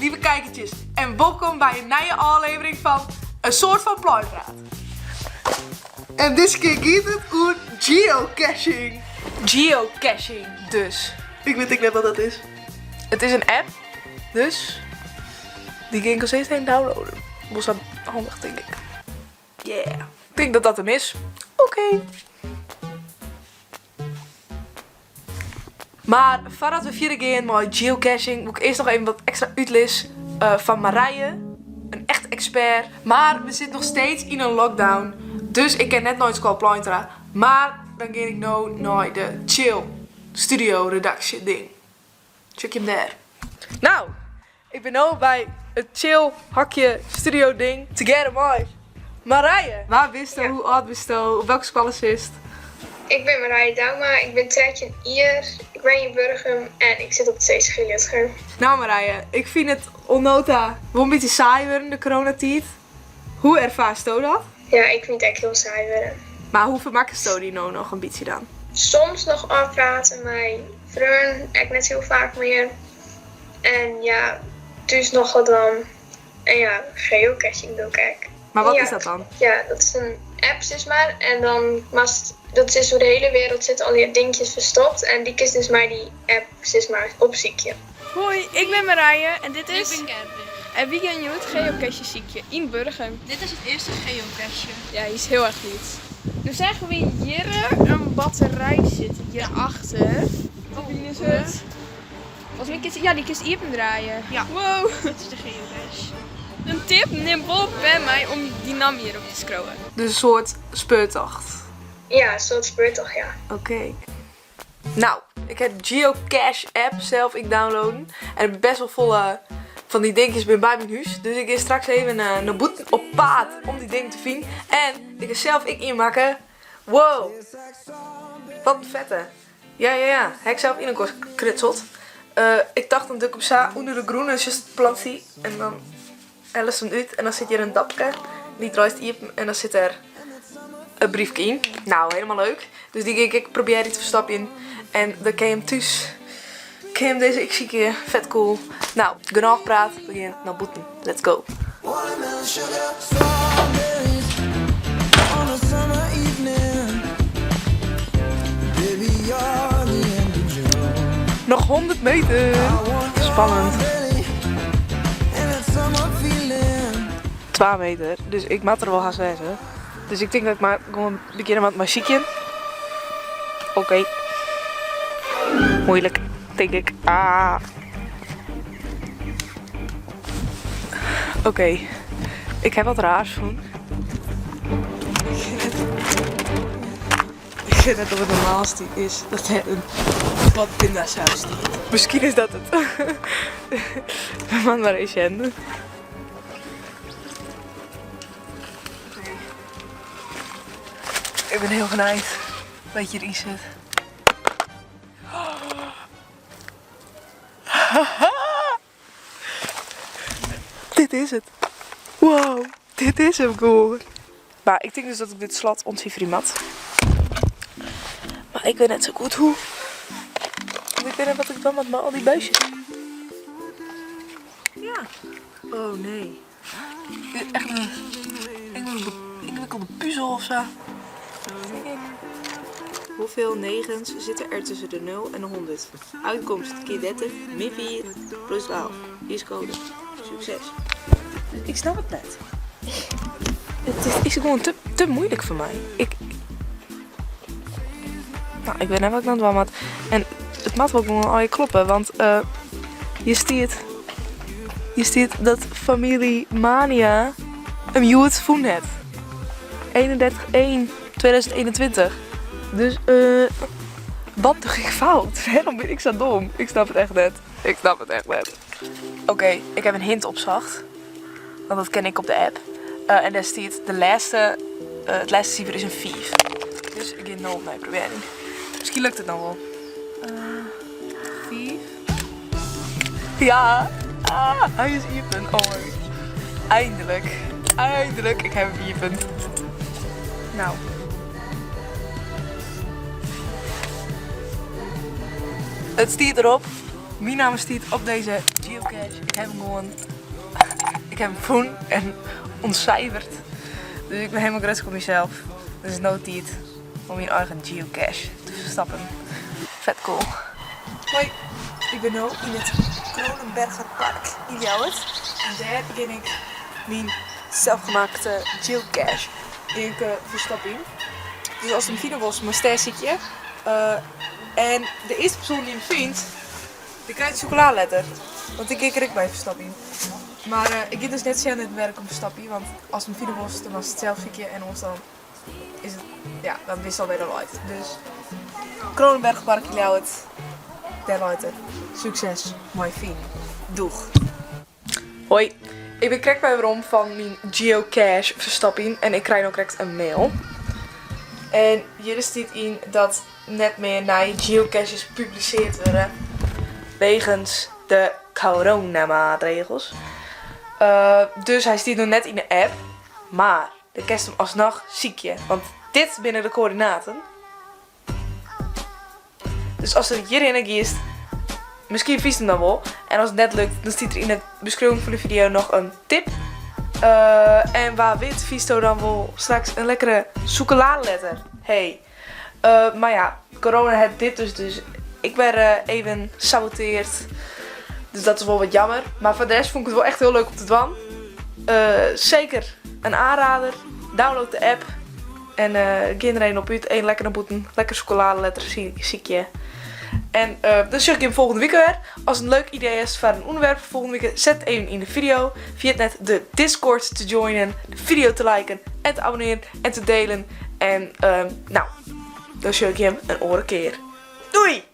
lieve kijkertjes. En welkom bij een nieuwe aflevering van een soort van Plooipraat. En deze keer gaat het over geocaching. Geocaching dus. Ik weet niet net wat dat is. Het is een app. Dus die ging ik al steeds heen downloaden. Was dat handig, denk ik. Yeah. Ik denk dat dat hem is. Oké. Maar voordat we verder gaan met geocaching, moet ik eerst nog even wat extra uitleggen van Marije. Een echt expert. Maar we zitten nog steeds in een lockdown. Dus ik ken net nooit School Plooipraat. Maar dan ga ik nu naar de chill studio redactie ding. Check je hem daar. Nou, ik ben nu bij het chill hakje studio ding. Together mooi. Marije, waar bist je? Hoe oud bist je? Op welke school is het? Ik ben Marije Dauma, ik ben 13 jaar, ik ben in Burgum en ik zit op het CCG Lutger. Nou Marije, ik vind het onnota wel een beetje saai worden de coronatijd. Hoe ervaarst je dat? Ja, ik vind het echt heel saai worden. Maar hoe vermakkelijk je die nou nog een beetje dan? Soms nog afpraten met vrienden, ik net heel vaak meer. En ja, dus nog wat dan. En ja, geocaching doe ik echt. Maar wat Ja. is dat dan? Ja, dat is een app zeg maar. En dan dat is door de hele wereld zitten al die dingetjes verstopt. En die is dus maar die app zeg maar op ziekje. Hoi, ik ben Marije en dit is... Ik ben Gerben. En wie gaan jullie het geocache ziekje in Burgum? Dit is het eerste geocache. Ja, die is heel erg lief. Nu zagen we hier een batterij zitten hierachter. Wat is het? Volgens mij ja, die kist hier draaien. Ja. Wow. Dit is de geocache. Een tip, neem Bob bij mij om die naam hierop te scrollen. Dus een soort speurtocht. Ja, een soort speurtocht, ja. Oké. Nou, ik heb de geocache app zelf ik downloaden. En ik heb best wel volle van die dingetjes bij mijn huis. Dus ik ga straks even naar boeten op paard om die dingen te vinden. En ik ga zelf ik inmaken. Wow. Wat een vette. Ja. Heb ik zelf in een kost kritseld. Ik dacht dan druk op sa onder de groene, dus just plant die. En dan alles hem uit. En dan zit hier een dapje. Die draait hier en dan zit er een briefje in. Nou, helemaal leuk. Dus die ik probeer die te verstappen in. En dan kan je hem thuis. Kan je hem deze ik zie keer vet cool. Nou, genoeg gepraat. We beginnen naar boeten. Let's go. Watermelon sugar, strawberries on a summer evening. Baby, you're the end of June. Nog 100 meter. Spannend. And that summer feeling. 12 meter. Dus ik maak er wel gaan zeggen. Dus ik denk dat ik maar gewoon beginnen met mijn muziekje. Oké. Moeilijk, denk ik. Oké. Ik heb wat raars van. Ik vind net dat het normaalste is dat er een wat pindasaus staat. Misschien is dat het. Man maar eens hen. Ik ben heel genaaid dat je erin zit. Dit is het. Wow, dit is hem gewoon. Maar ik denk dus dat ik dit slot ontzie mat. Maar ik weet net zo goed hoe. Want ik weet net wat ik dan met al die buisjes. Ja. Oh nee. Dit is echt een ingewikkelde puzzel of zo. Hoeveel negens zitten er tussen de 0 en de 100? Uitkomst keer 30, min 4, plus 12. Hier is code. Succes. Ik snap het net. Het is gewoon te moeilijk voor mij. Nou, ik weet net wat ik aan het doen had. En het mag wel gewoon al je kloppen, want je stiert dat familie Mania een youth voen het. 31/1/2021. Dus wat doe ik fout? Waarom ben ik zo dom? Ik snap het echt net. Oké, ik heb een hint opzacht. Want dat ken ik op de app. En daar staat het laatste cijfer is een 5. Dus ik ga 0 mee proberen. Misschien lukt het dan wel. 5. Ja. Hij is even. Oh my. Eindelijk. Ik heb hem even. Nou. Het staat erop. Mijn naam is Tiet op deze geocache. Ik heb hem gewoon... Ik heb hem gevonden en ontcijferd. Dus ik ben helemaal gerust op mezelf. Dus no tijd om mijn eigen geocache te verstappen. Vet cool. Hoi, ik ben nu in het Kronenberger Park in Ljouwert. En daar begin ik mijn zelfgemaakte geocache in verstappen. Dus als het een video was, mijn ster zit je. En de eerste persoon die hem vindt, die krijgt een chocoladeletter. Want ik kijk er ook bij verstappen. Maar ik heb dus net zien in het werk om verstappen. Want als het een video was, dan was het zelf zit je. En ons dan is het, ja, dan wist het alweer al uit. Dus Kronenbergpark in Ljouwert. Daar later. Succes, my vriend. Doeg. Hoi, ik ben krek bij waarom van mijn geocache verstappen. En ik krijg ook direct een mail. En hier staat in dat net meer naar geocaches gepubliceerd worden. Wegens de coronamaatregels. Dus hij staat nog net in de app. Maar de kerst hem alsnog ziekje. Want dit binnen de coördinaten. Dus als er hierin kiest, misschien vies hem dan wel. En als het net lukt, dan staat er in de beschrijving van de video nog een tip. En waar wit Visto dan wel straks een lekkere chocoladeletter. Hey. Maar ja, corona heeft dit dus ik werd even saboteerd. Dus dat is wel wat jammer. Maar voor de rest vond ik het wel echt heel leuk om te doen. Zeker een aanrader. Download de app. En kinderen op uit. Eén lekkere boeten. Lekker chocoladeletter ziekje. En dan zeg ik je volgende week weer. Als het een leuk idee is voor een onderwerp volgende week, zet even in de video. Via net de Discord te joinen, de video te liken en te abonneren en te delen. En nou, dan zeg ik je hem een andere keer. Doei!